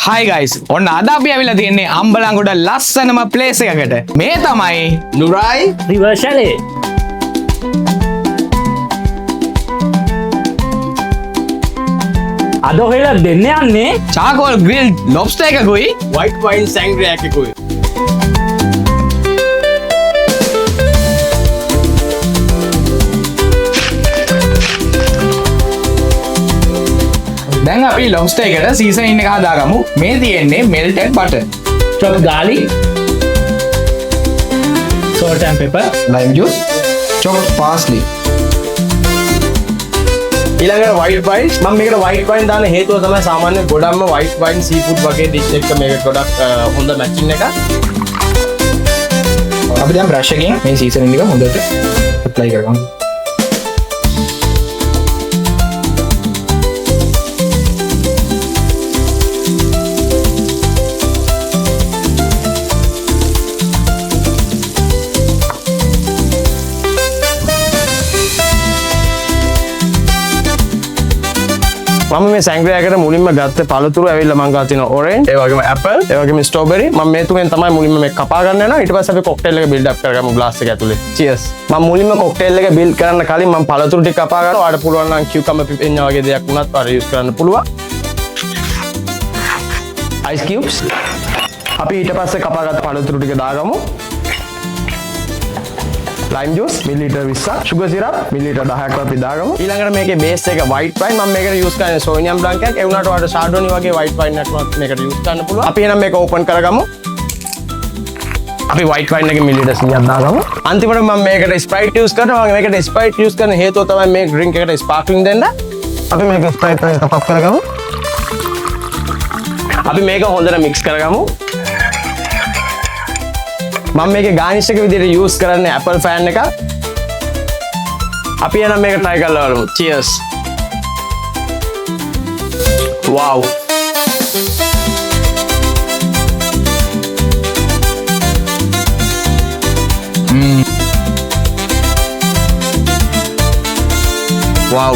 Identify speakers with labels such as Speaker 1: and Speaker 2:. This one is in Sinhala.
Speaker 1: Hi guys, ඔන්න අද අපි ඇවිල්ලා තියෙන්නේ අම්බලන්ගොඩ ලස්සනම ප්ලේස් එකකට. මේ තමයි නුරයි
Speaker 2: රිවර්ෂලේ. අද ඔහෙලා දෙන්න යන්නේ
Speaker 1: charcoal grilled lobster එකකුයි
Speaker 3: white wine sangria එකකුයි.
Speaker 1: දැන් අපි lobster එකට seasoning එක හදාගමු. මේ තියෙන්නේ melted butter,
Speaker 2: chopped garlic, salt and pepper,
Speaker 1: lime juice, chopped parsley.
Speaker 3: ඊළඟට white wine මම මේකට white wine දාන්න හේතුව තමයි සාමාන්‍ය ගොඩක්ම white wine seafood වගේ dish එක මේක ගොඩක් හොඳ matching එකක්.
Speaker 1: අපි දැන් brush එකෙන් මේ seasoning එක හොඳට apply කරගමු.
Speaker 3: මම මේ sangria එකට මුලින්ම ගත්තේ පළතුරු ඇවිල්ලා මම ගාව තියෙන orange, ඒ වගේම apple, ඒ වගේම strawberry. මම මේ තුනෙන් තමයි මුලින්ම මේක කපා ගන්න යනවා. ඊට පස්සේ අපි cocktail එක build up කරගමු glass එක ඇතුලේ. Cheers. මම මුලින්ම cocktail එක build කරන්න කලින් මම පළතුරු ටික කපා ගන්නවා. ඔයාලට පුළුවන් නම් cucumber pipinya වගේ දෙයක් වුණත් ඔයාලා use කරන්න පුළුවන්. Ice cubes. අපි ඊට පස්සේ කපාගත්ත පළතුරු ටික දාගමු. lime juice milliliter 20ක්, sugar syrup milliliter 10ක් අපි දාගමු. ඊළඟට මේකේ base එක white wine මම මේකට use කරන්නේ Sauvignon Blanc එකක්. ඒ වුණාට ඔයාලට Chardonnay වගේ white wine එකක් මේකට use කරන්න පුළුවන්. අපි එහෙනම් මේක open කරගමු. අපි white wine එකේ milliliter 100ක් දාගමු. අන්තිමට මම මේකට Sprite use කරනවා. මම මේකට Sprite use කරන හේතුව තමයි මේ drink එකට sparkling දෙන්න. අපි මේක Sprite එක top up කරගමු. අපි මේක හොඳට mix කරගමු. මම මේකේ garnish එක විදිහට use කරන්නේ apple fan එක. අපි එහෙනම් මේක try කරලා බලමු. Cheers. Wow. Wow.